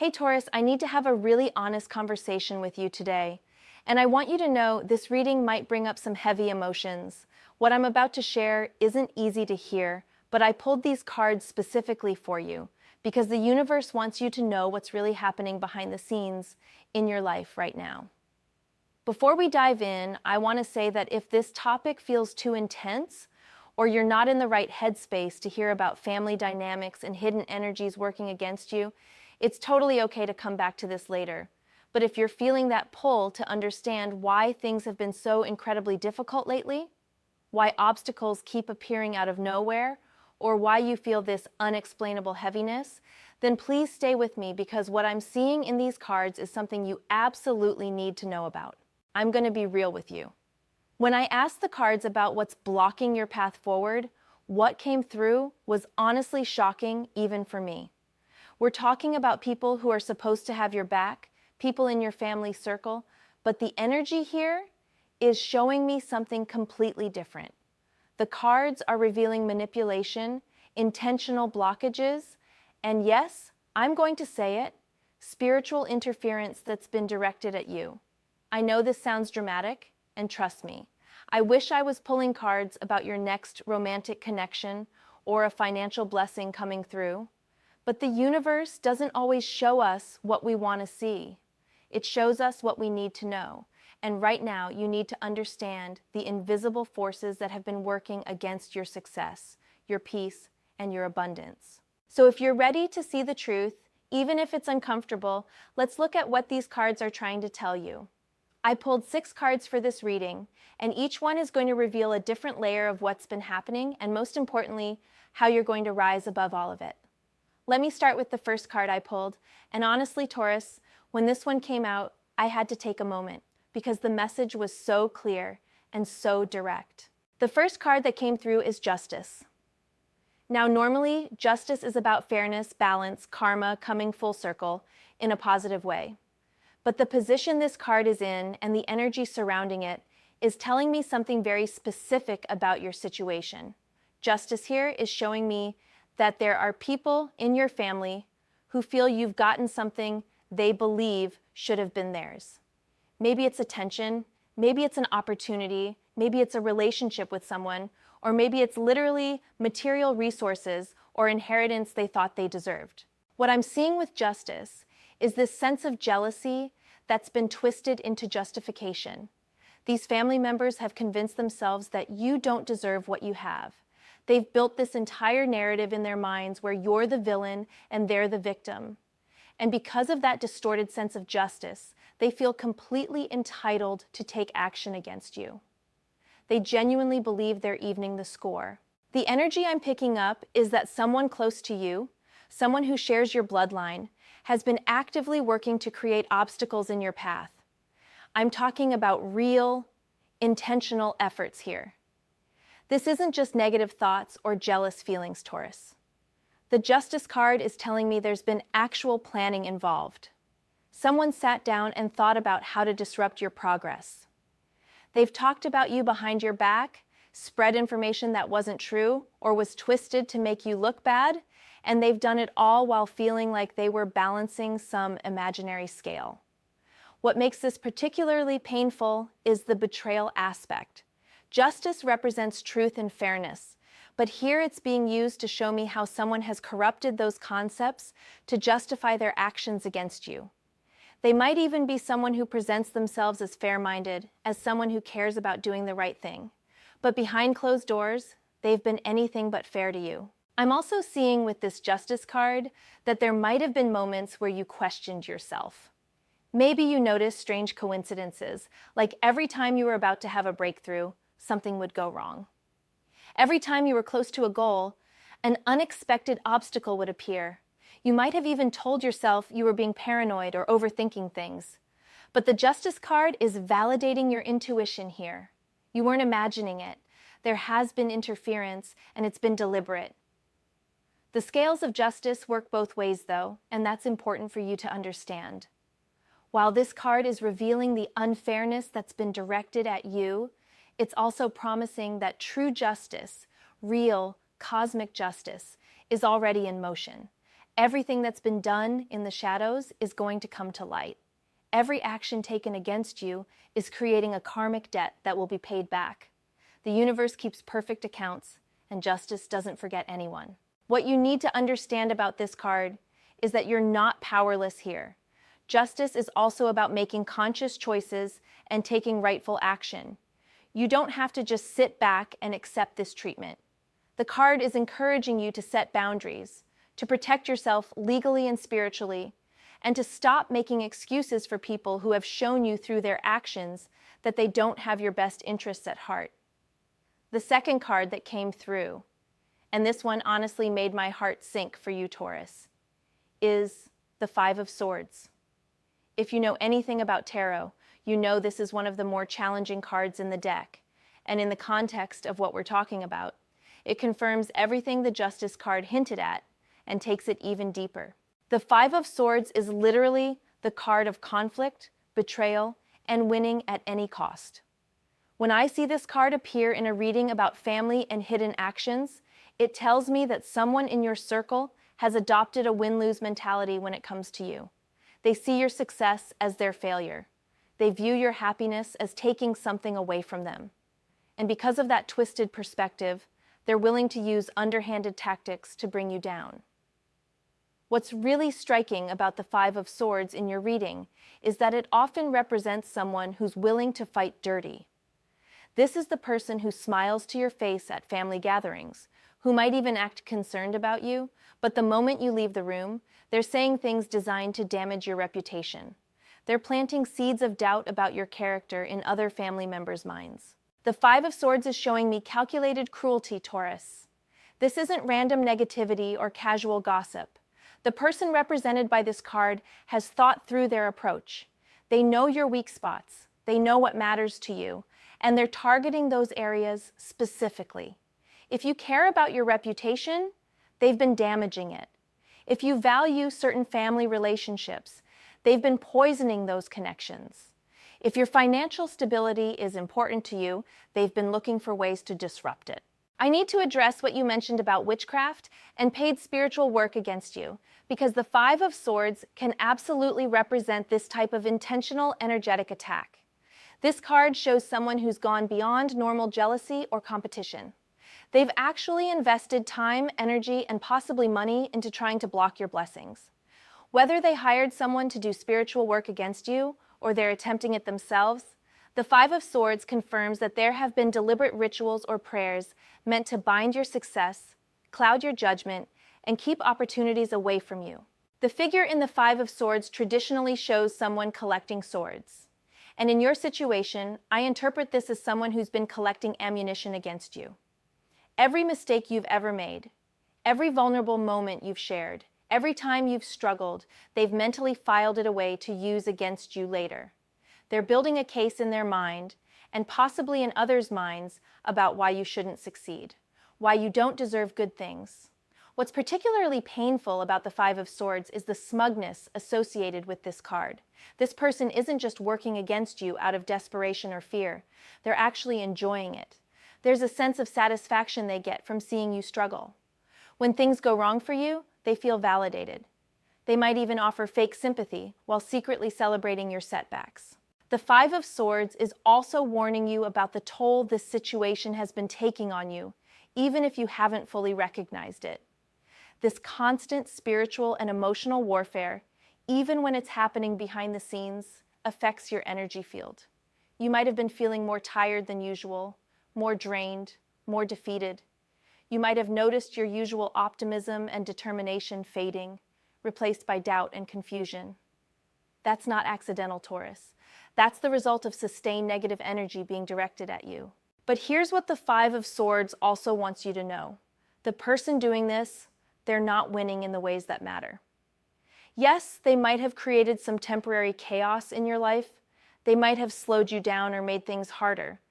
Hey Taurus, I need to have a really honest conversation with you today. And I want you to know this reading might bring up some heavy emotions. What I'm about to share isn't easy to hear, but I pulled these cards specifically for you because the universe wants you to know what's really happening behind the scenes in your life right now. Before we dive in, I want to say that if this topic feels too intense, or you're not in the right headspace to hear about family dynamics and hidden energies working against you, it's totally okay to come back to this later. But if you're feeling that pull to understand why things have been so incredibly difficult lately, why obstacles keep appearing out of nowhere, or why you feel this unexplainable heaviness, then please stay with me because what I'm seeing in these cards is something you absolutely need to know about. I'm going to be real with you. When I asked the cards about what's blocking your path forward, what came through was honestly shocking even for me. We're talking about people who are supposed to have your back, people in your family circle, but the energy here is showing me something completely different. The cards are revealing manipulation, intentional blockages, and yes, I'm going to say it, spiritual interference that's been directed at you. I know this sounds dramatic, and trust me, I wish I was pulling cards about your next romantic connection or a financial blessing coming through. But the universe doesn't always show us what we want to see. It shows us what we need to know. And right now, you need to understand the invisible forces that have been working against your success, your peace, and your abundance. So if you're ready to see the truth, even if it's uncomfortable, let's look at what these cards are trying to tell you. I pulled 6 cards for this reading, and each one is going to reveal a different layer of what's been happening, and most importantly, how you're going to rise above all of it. Let me start with the first card I pulled, and honestly, Taurus, when this one came out, I had to take a moment because the message was so clear and so direct. The first card that came through is Justice. Now, normally, justice is about fairness, balance, karma coming full circle in a positive way. But the position this card is in and the energy surrounding it is telling me something very specific about your situation. Justice here is showing me that there are people in your family who feel you've gotten something they believe should have been theirs. Maybe it's attention, maybe it's an opportunity, maybe it's a relationship with someone, or maybe it's literally material resources or inheritance they thought they deserved. What I'm seeing with justice is this sense of jealousy that's been twisted into justification. These family members have convinced themselves that you don't deserve what you have. They've built this entire narrative in their minds where you're the villain and they're the victim. And because of that distorted sense of justice, they feel completely entitled to take action against you. They genuinely believe they're evening the score. The energy I'm picking up is that someone close to you, someone who shares your bloodline, has been actively working to create obstacles in your path. I'm talking about real, intentional efforts here. This isn't just negative thoughts or jealous feelings, Taurus. The Justice card is telling me there's been actual planning involved. Someone sat down and thought about how to disrupt your progress. They've talked about you behind your back, spread information that wasn't true or was twisted to make you look bad, and they've done it all while feeling like they were balancing some imaginary scale. What makes this particularly painful is the betrayal aspect. Justice represents truth and fairness, but here it's being used to show me how someone has corrupted those concepts to justify their actions against you. They might even be someone who presents themselves as fair-minded, as someone who cares about doing the right thing. But behind closed doors, they've been anything but fair to you. I'm also seeing with this Justice card that there might have been moments where you questioned yourself. Maybe you noticed strange coincidences, like every time you were about to have a breakthrough, something would go wrong. Every time you were close to a goal, an unexpected obstacle would appear. You might have even told yourself you were being paranoid or overthinking things. But the Justice card is validating your intuition here. You weren't imagining it. There has been interference, and it's been deliberate. The scales of justice work both ways, though, and that's important for you to understand. While this card is revealing the unfairness that's been directed at you, it's also promising that true justice, real, cosmic justice, is already in motion. Everything that's been done in the shadows is going to come to light. Every action taken against you is creating a karmic debt that will be paid back. The universe keeps perfect accounts, and justice doesn't forget anyone. What you need to understand about this card is that you're not powerless here. Justice is also about making conscious choices and taking rightful action. You don't have to just sit back and accept this treatment. The card is encouraging you to set boundaries, to protect yourself legally and spiritually, and to stop making excuses for people who have shown you through their actions that they don't have your best interests at heart. The second card that came through, and this one honestly made my heart sink for you, Taurus, is the Five of Swords. If you know anything about tarot, you know this is one of the more challenging cards in the deck, and in the context of what we're talking about, it confirms everything the Justice card hinted at and takes it even deeper. The Five of Swords is literally the card of conflict, betrayal, and winning at any cost. When I see this card appear in a reading about family and hidden actions, it tells me that someone in your circle has adopted a win-lose mentality when it comes to you. They see your success as their failure. They view your happiness as taking something away from them. And because of that twisted perspective, they're willing to use underhanded tactics to bring you down. What's really striking about the Five of Swords in your reading is that it often represents someone who's willing to fight dirty. This is the person who smiles to your face at family gatherings, who might even act concerned about you, but the moment you leave the room, they're saying things designed to damage your reputation. They're planting seeds of doubt about your character in other family members' minds. The Five of Swords is showing me calculated cruelty, Taurus. This isn't random negativity or casual gossip. The person represented by this card has thought through their approach. They know your weak spots. They know what matters to you, and they're targeting those areas specifically. If you care about your reputation, they've been damaging it. If you value certain family relationships, they've been poisoning those connections. If your financial stability is important to you, they've been looking for ways to disrupt it. I need to address what you mentioned about witchcraft and paid spiritual work against you, because the Five of Swords can absolutely represent this type of intentional energetic attack. This card shows someone who's gone beyond normal jealousy or competition. They've actually invested time, energy, and possibly money into trying to block your blessings. Whether they hired someone to do spiritual work against you or they're attempting it themselves, the Five of Swords confirms that there have been deliberate rituals or prayers meant to bind your success, cloud your judgment, and keep opportunities away from you. The figure in the Five of Swords traditionally shows someone collecting swords. And in your situation, I interpret this as someone who's been collecting ammunition against you. Every mistake you've ever made, every vulnerable moment you've shared, every time you've struggled, they've mentally filed it away to use against you later. They're building a case in their mind, and possibly in others' minds, about why you shouldn't succeed, why you don't deserve good things. What's particularly painful about the Five of Swords is the smugness associated with this card. This person isn't just working against you out of desperation or fear. They're actually enjoying it. There's a sense of satisfaction they get from seeing you struggle. When things go wrong for you, they feel validated. They might even offer fake sympathy while secretly celebrating your setbacks. The Five of Swords is also warning you about the toll this situation has been taking on you, even if you haven't fully recognized it. This constant spiritual and emotional warfare, even when it's happening behind the scenes, affects your energy field. You might have been feeling more tired than usual, more drained, more defeated. You might have noticed your usual optimism and determination fading, replaced by doubt and confusion. That's not accidental, Taurus. That's the result of sustained negative energy being directed at you. But here's what the Five of Swords also wants you to know. The person doing this, they're not winning in the ways that matter. Yes, they might have created some temporary chaos in your life. They might have slowed you down or made things harder.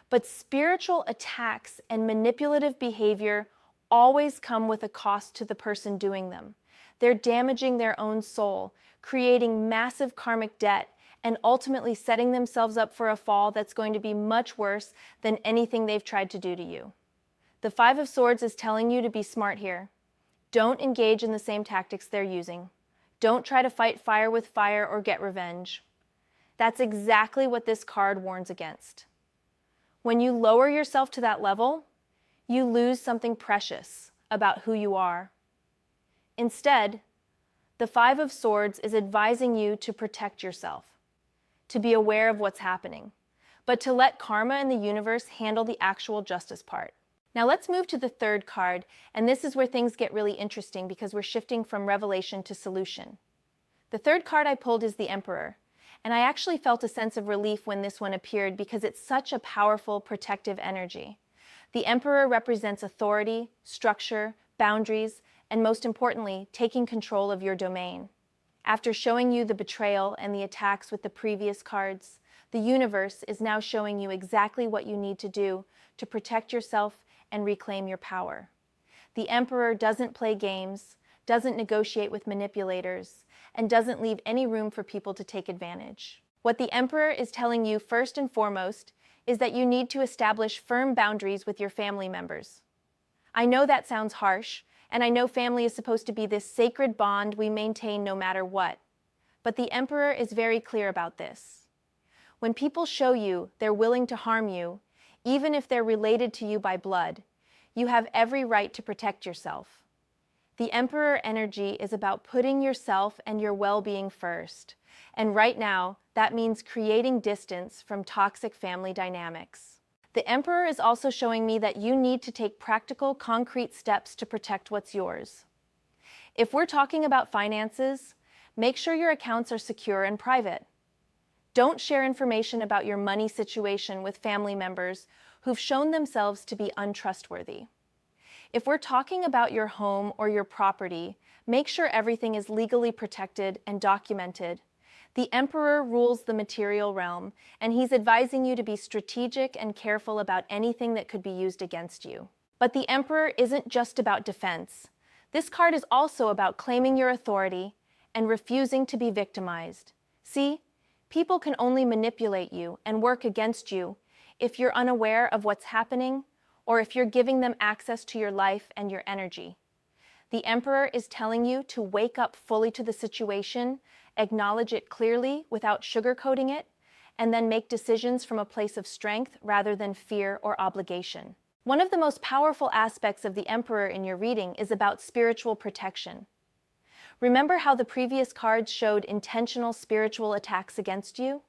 But spiritual attacks and manipulative behavior always come with a cost to the person doing them. They're damaging their own soul, creating massive karmic debt, and ultimately setting themselves up for a fall that's going to be much worse than anything they've tried to do to you. The Five of Swords is telling you to be smart here. Don't engage in the same tactics they're using. Don't try to fight fire with fire or get revenge. That's exactly what this card warns against. When you lower yourself to that level, you lose something precious about who you are. Instead, the Five of Swords is advising you to protect yourself, to be aware of what's happening, but to let karma and the universe handle the actual justice part. Now let's move to the third card, and this is where things get really interesting because we're shifting from revelation to solution. The third card I pulled is the Emperor, and I actually felt a sense of relief when this one appeared because it's such a powerful, protective energy. The Emperor represents authority, structure, boundaries, and most importantly, taking control of your domain. After showing you the betrayal and the attacks with the previous cards, the universe is now showing you exactly what you need to do to protect yourself and reclaim your power. The Emperor doesn't play games, doesn't negotiate with manipulators, and doesn't leave any room for people to take advantage. What the Emperor is telling you first and foremost is that you need to establish firm boundaries with your family members. I know that sounds harsh, and I know family is supposed to be this sacred bond we maintain no matter what. But the Emperor is very clear about this. When people show you they're willing to harm you, even if they're related to you by blood, you have every right to protect yourself. The Emperor energy is about putting yourself and your well-being first. And right now, that means creating distance from toxic family dynamics. The Emperor is also showing me that you need to take practical, concrete steps to protect what's yours. If we're talking about finances, make sure your accounts are secure and private. Don't share information about your money situation with family members who've shown themselves to be untrustworthy. If we're talking about your home or your property, make sure everything is legally protected and documented. The Emperor rules the material realm, and he's advising you to be strategic and careful about anything that could be used against you. But the Emperor isn't just about defense. This card is also about claiming your authority and refusing to be victimized. See, people can only manipulate you and work against you if you're unaware of what's happening or if you're giving them access to your life and your energy. The Emperor is telling you to wake up fully to the situation, acknowledge it clearly without sugarcoating it, and then make decisions from a place of strength rather than fear or obligation. One of the most powerful aspects of the Emperor in your reading is about spiritual protection. Remember how the previous cards showed intentional spiritual attacks against you?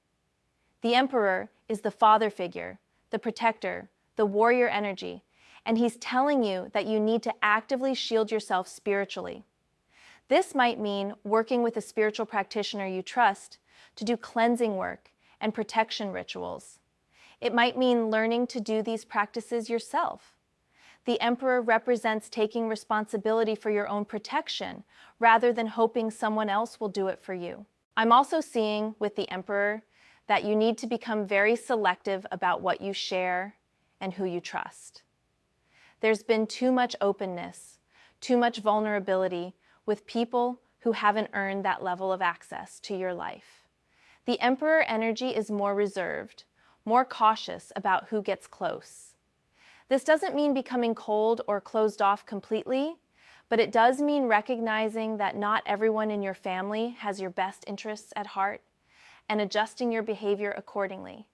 The Emperor is the father figure, the protector, the warrior energy, and he's telling you that you need to actively shield yourself spiritually. This might mean working with a spiritual practitioner you trust to do cleansing work and protection rituals. It might mean learning to do these practices yourself. The Emperor represents taking responsibility for your own protection rather than hoping someone else will do it for you. I'm also seeing with the Emperor that you need to become very selective about what you share and who you trust. There's been too much openness, too much vulnerability with people who haven't earned that level of access to your life. The Emperor energy is more reserved, more cautious about who gets close. This doesn't mean becoming cold or closed off completely, but it does mean recognizing that not everyone in your family has your best interests at heart and adjusting your behavior accordingly.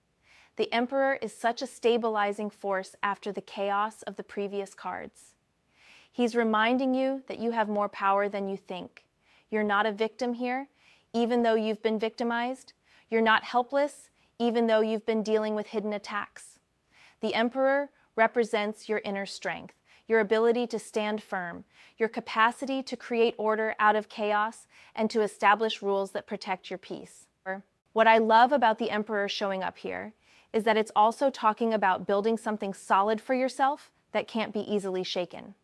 The Emperor is such a stabilizing force after the chaos of the previous cards. He's reminding you that you have more power than you think. You're not a victim here, even though you've been victimized. You're not helpless, even though you've been dealing with hidden attacks. The Emperor represents your inner strength, your ability to stand firm, your capacity to create order out of chaos, and to establish rules that protect your peace. What I love about the Emperor showing up here is that it's also talking about building something solid for yourself that can't be easily shaken.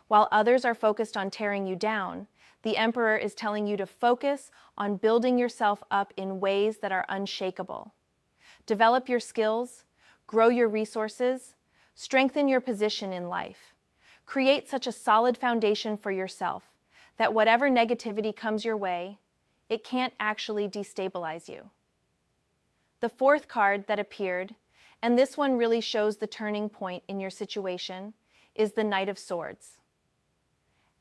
While others are focused on tearing you down, the Emperor is telling you to focus on building yourself up in ways that are unshakable. Develop your skills, grow your resources, strengthen your position in life. Create such a solid foundation for yourself that whatever negativity comes your way, it can't actually destabilize you. The fourth card that appeared, and this one really shows the turning point in your situation, is the Knight of Swords.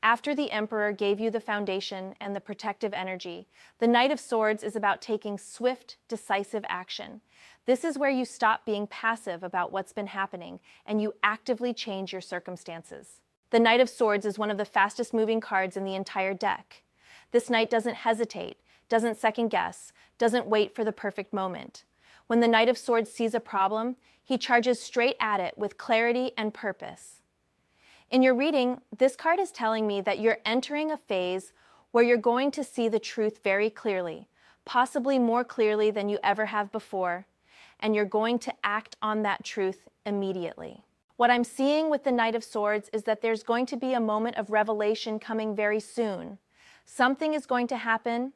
After the Emperor gave you the foundation and the protective energy, the Knight of Swords is about taking swift, decisive action. This is where you stop being passive about what's been happening and you actively change your circumstances. The Knight of Swords is one of the fastest moving cards in the entire deck. This knight doesn't hesitate, doesn't second guess, doesn't wait for the perfect moment. When the Knight of Swords sees a problem, he charges straight at it with clarity and purpose. In your reading, this card is telling me that you're entering a phase where you're going to see the truth very clearly, possibly more clearly than you ever have before, and you're going to act on that truth immediately. What I'm seeing with the Knight of Swords is that there's going to be a moment of revelation coming very soon. Something is going to happen,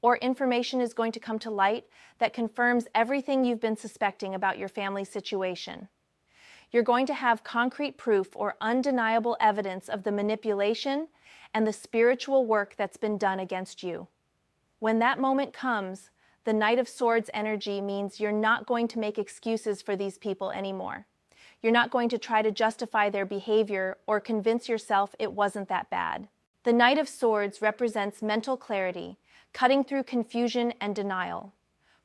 or information is going to come to light that confirms everything you've been suspecting about your family situation. You're going to have concrete proof or undeniable evidence of the manipulation and the spiritual work that's been done against you. When that moment comes, the Knight of Swords energy means you're not going to make excuses for these people anymore. You're not going to try to justify their behavior or convince yourself it wasn't that bad. The Knight of Swords represents mental clarity, cutting through confusion and denial.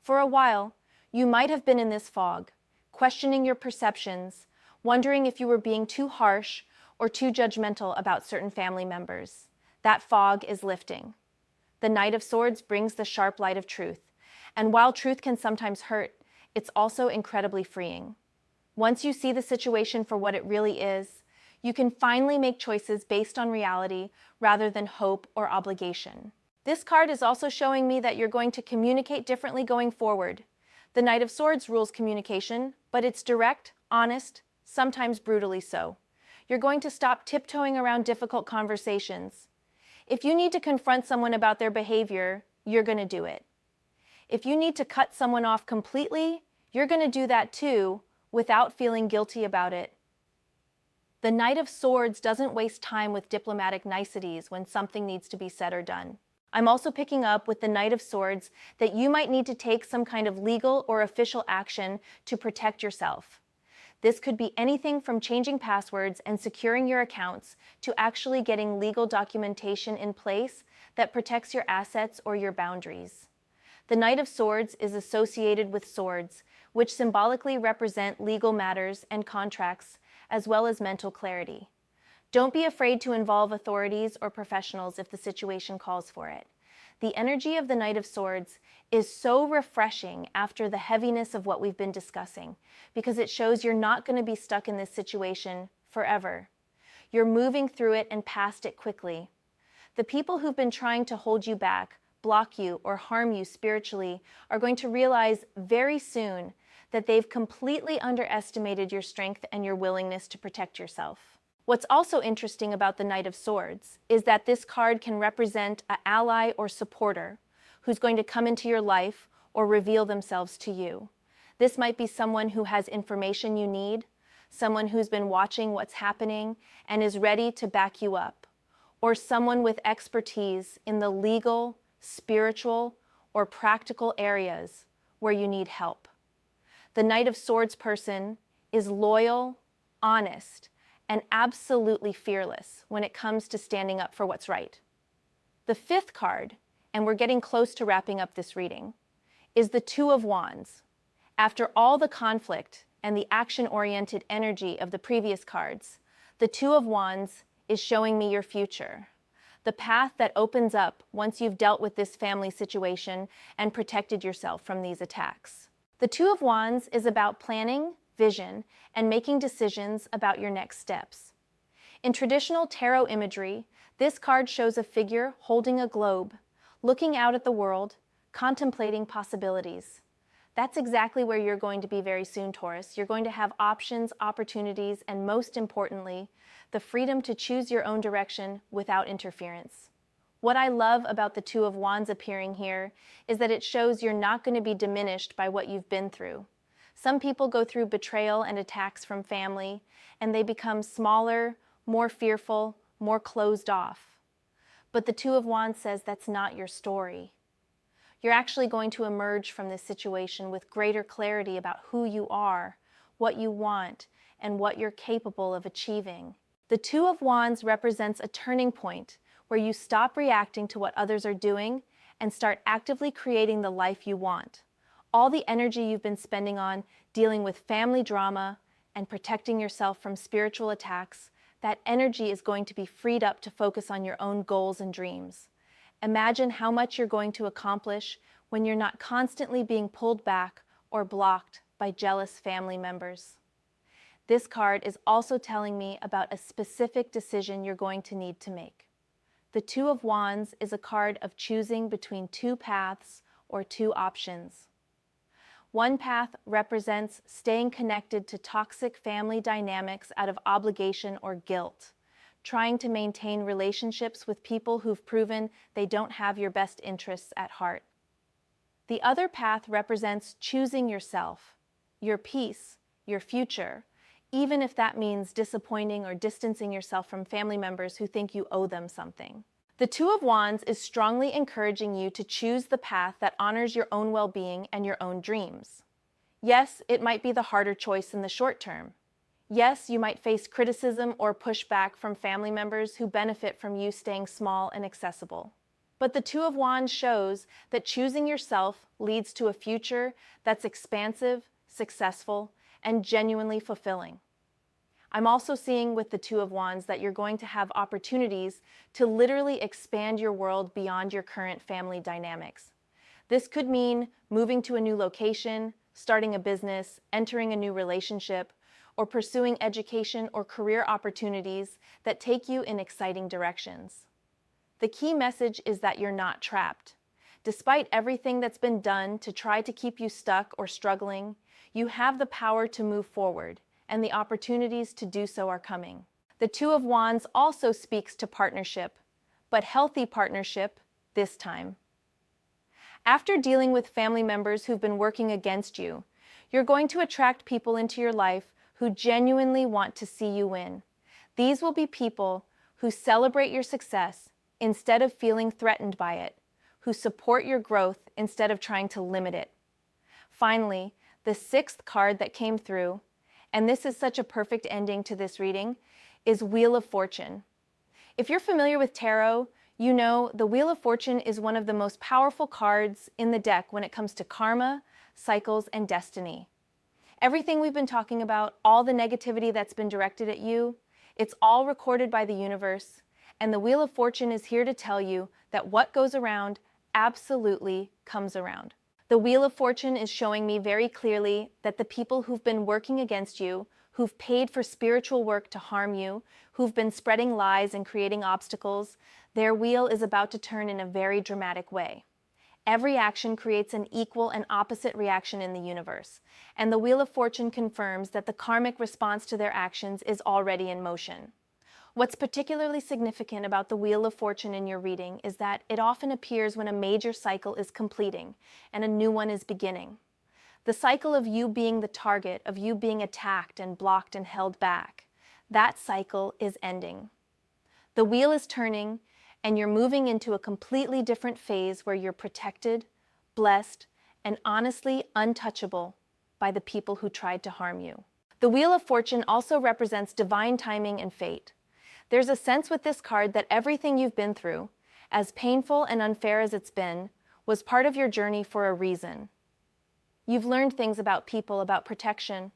For a while, you might have been in this fog, questioning your perceptions, wondering if you were being too harsh or too judgmental about certain family members. That fog is lifting. The Knight of Swords brings the sharp light of truth, and while truth can sometimes hurt, it's also incredibly freeing. Once you see the situation for what it really is, you can finally make choices based on reality rather than hope or obligation. This card is also showing me that you're going to communicate differently going forward. The Knight of Swords rules communication, but it's direct, honest, sometimes brutally so. You're going to stop tiptoeing around difficult conversations. If you need to confront someone about their behavior, you're going to do it. If you need to cut someone off completely, you're going to do that too, without feeling guilty about it. The Knight of Swords doesn't waste time with diplomatic niceties when something needs to be said or done. I'm also picking up with the Knight of Swords that you might need to take some kind of legal or official action to protect yourself. This could be anything from changing passwords and securing your accounts to actually getting legal documentation in place that protects your assets or your boundaries. The Knight of Swords is associated with swords, which symbolically represent legal matters and contracts, as well as mental clarity. Don't be afraid to involve authorities or professionals if the situation calls for it. The energy of the Knight of Swords is so refreshing after the heaviness of what we've been discussing, because it shows you're not going to be stuck in this situation forever. You're moving through it and past it quickly. The people who've been trying to hold you back, block you, or harm you spiritually are going to realize very soon that they've completely underestimated your strength and your willingness to protect yourself. What's also interesting about the Knight of Swords is that this card can represent an ally or supporter who's going to come into your life or reveal themselves to you. This might be someone who has information you need, someone who's been watching what's happening and is ready to back you up, or someone with expertise in the legal, spiritual, or practical areas where you need help. The Knight of Swords person is loyal, honest, and absolutely fearless when it comes to standing up for what's right. The fifth card, and we're getting close to wrapping up this reading, is the Two of Wands. After all the conflict and the action-oriented energy of the previous cards, the Two of Wands is showing me your future. The path that opens up once you've dealt with this family situation and protected yourself from these attacks. The Two of Wands is about planning, vision, and making decisions about your next steps. In traditional tarot imagery, this card shows a figure holding a globe, looking out at the world, contemplating possibilities. That's exactly where you're going to be very soon, Taurus. You're going to have options, opportunities, and most importantly, the freedom to choose your own direction without interference. What I love about the Two of Wands appearing here is that it shows you're not going to be diminished by what you've been through. Some people go through betrayal and attacks from family, and they become smaller, more fearful, more closed off. But the Two of Wands says that's not your story. You're actually going to emerge from this situation with greater clarity about who you are, what you want, and what you're capable of achieving. The Two of Wands represents a turning point where you stop reacting to what others are doing and start actively creating the life you want. All the energy you've been spending on dealing with family drama and protecting yourself from spiritual attacks, that energy is going to be freed up to focus on your own goals and dreams. Imagine how much you're going to accomplish when you're not constantly being pulled back or blocked by jealous family members. This card is also telling me about a specific decision you're going to need to make. The Two of Wands is a card of choosing between two paths or two options. One path represents staying connected to toxic family dynamics out of obligation or guilt, trying to maintain relationships with people who've proven they don't have your best interests at heart. The other path represents choosing yourself, your peace, your future, even if that means disappointing or distancing yourself from family members who think you owe them something. The Two of Wands is strongly encouraging you to choose the path that honors your own well-being and your own dreams. Yes, it might be the harder choice in the short term. Yes, you might face criticism or pushback from family members who benefit from you staying small and accessible. But the Two of Wands shows that choosing yourself leads to a future that's expansive, successful, and genuinely fulfilling. I'm also seeing with the Two of Wands that you're going to have opportunities to literally expand your world beyond your current family dynamics. This could mean moving to a new location, starting a business, entering a new relationship, or pursuing education or career opportunities that take you in exciting directions. The key message is that you're not trapped. Despite everything that's been done to try to keep you stuck or struggling, you have the power to move forward, and the opportunities to do so are coming. The Two of Wands also speaks to partnership, but healthy partnership this time. After dealing with family members who've been working against you, you're going to attract people into your life who genuinely want to see you win. These will be people who celebrate your success instead of feeling threatened by it, who support your growth instead of trying to limit it. Finally, the sixth card that came through, and this is such a perfect ending to this reading, is Wheel of Fortune. If you're familiar with tarot, you know the Wheel of Fortune is one of the most powerful cards in the deck when it comes to karma, cycles, and destiny. Everything we've been talking about, all the negativity that's been directed at you, it's all recorded by the universe, and the Wheel of Fortune is here to tell you that what goes around absolutely comes around. The Wheel of Fortune is showing me very clearly that the people who've been working against you, who've paid for spiritual work to harm you, who've been spreading lies and creating obstacles, their wheel is about to turn in a very dramatic way. Every action creates an equal and opposite reaction in the universe, and the Wheel of Fortune confirms that the karmic response to their actions is already in motion. What's particularly significant about the Wheel of Fortune in your reading is that it often appears when a major cycle is completing and a new one is beginning. The cycle of you being the target, of you being attacked and blocked and held back, that cycle is ending. The wheel is turning, and you're moving into a completely different phase where you're protected, blessed, and honestly untouchable by the people who tried to harm you. The Wheel of Fortune also represents divine timing and fate. There's a sense with this card that everything you've been through, as painful and unfair as it's been, was part of your journey for a reason. You've learned things about people, about protection,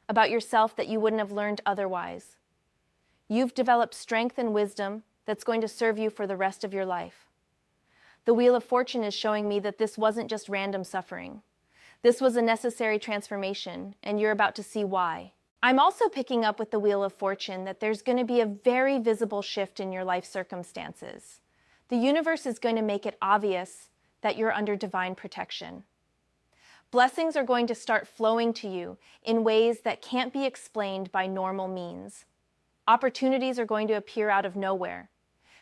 about yourself that you wouldn't have learned otherwise. You've developed strength and wisdom that's going to serve you for the rest of your life. The Wheel of Fortune is showing me that this wasn't just random suffering. This was a necessary transformation, and you're about to see why. I'm also picking up with the Wheel of Fortune that there's going to be a very visible shift in your life circumstances. The universe is going to make it obvious that you're under divine protection. Blessings are going to start flowing to you in ways that can't be explained by normal means. Opportunities are going to appear out of nowhere.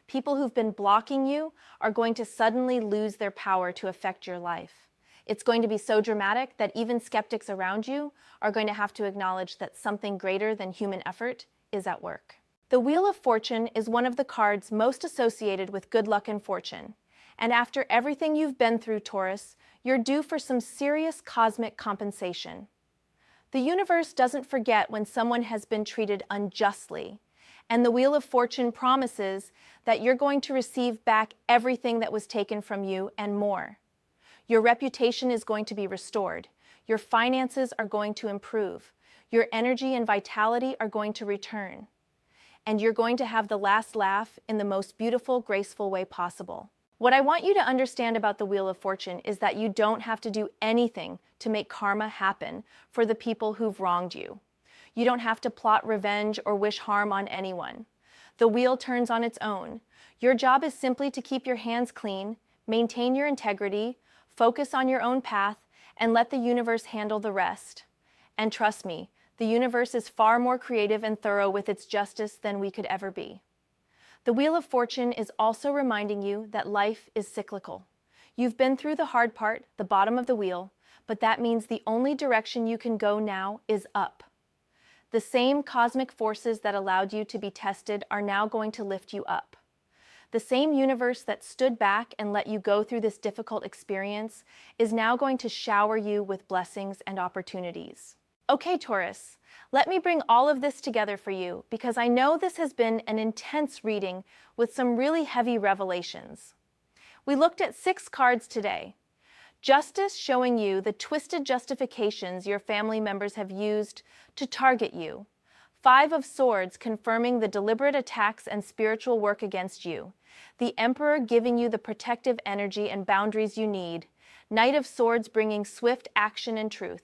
People who've been blocking you are going to suddenly lose their power to affect your life. It's going to be so dramatic that even skeptics around you are going to have to acknowledge that something greater than human effort is at work. The Wheel of Fortune is one of the cards most associated with good luck and fortune. And after everything you've been through, Taurus, you're due for some serious cosmic compensation. The universe doesn't forget when someone has been treated unjustly, And the Wheel of Fortune promises that you're going to receive back everything that was taken from you and more. Your reputation is going to be restored. Your finances are going to improve. Your energy and vitality are going to return. And you're going to have the last laugh in the most beautiful, graceful way possible. What I want you to understand about the Wheel of Fortune is that you don't have to do anything to make karma happen for the people who've wronged you. You don't have to plot revenge or wish harm on anyone. The wheel turns on its own. Your job is simply to keep your hands clean, maintain your integrity, focus on your own path, and let the universe handle the rest. And trust me, the universe is far more creative and thorough with its justice than we could ever be. The Wheel of Fortune is also reminding you that life is cyclical. You've been through the hard part, the bottom of the wheel, but that means the only direction you can go now is up. The same cosmic forces that allowed you to be tested are now going to lift you up. The same universe that stood back and let you go through this difficult experience is now going to shower you with blessings and opportunities. Okay, Taurus, let me bring all of this together for you because I know this has been an intense reading with some really heavy revelations. We looked at 6 cards today. Justice showing you the twisted justifications your family members have used to target you. 5 of Swords confirming the deliberate attacks and spiritual work against you. The Emperor giving you the protective energy and boundaries you need. Knight of Swords bringing swift action and truth.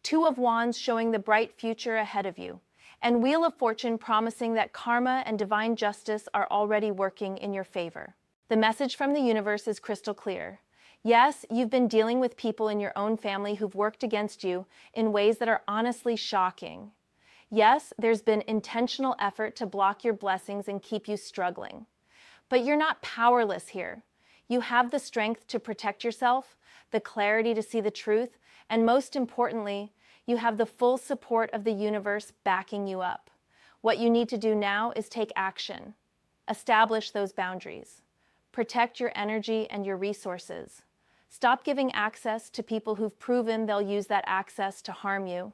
2 of Wands showing the bright future ahead of you. And Wheel of Fortune promising that karma and divine justice are already working in your favor. The message from the universe is crystal clear. Yes, you've been dealing with people in your own family who've worked against you in ways that are honestly shocking. Yes, there's been intentional effort to block your blessings and keep you struggling. But you're not powerless here. You have the strength to protect yourself, the clarity to see the truth, and most importantly, you have the full support of the universe backing you up. What you need to do now is take action. Establish those boundaries. Protect your energy and your resources. Stop giving access to people who've proven they'll use that access to harm you.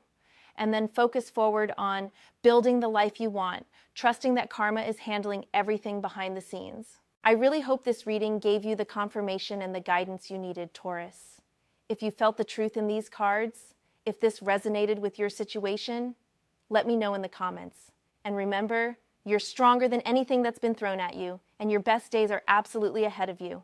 And then focus forward on building the life you want, trusting that karma is handling everything behind the scenes. I really hope this reading gave you the confirmation and the guidance you needed, Taurus. If you felt the truth in these cards, if this resonated with your situation, let me know in the comments. And remember, you're stronger than anything that's been thrown at you, and your best days are absolutely ahead of you.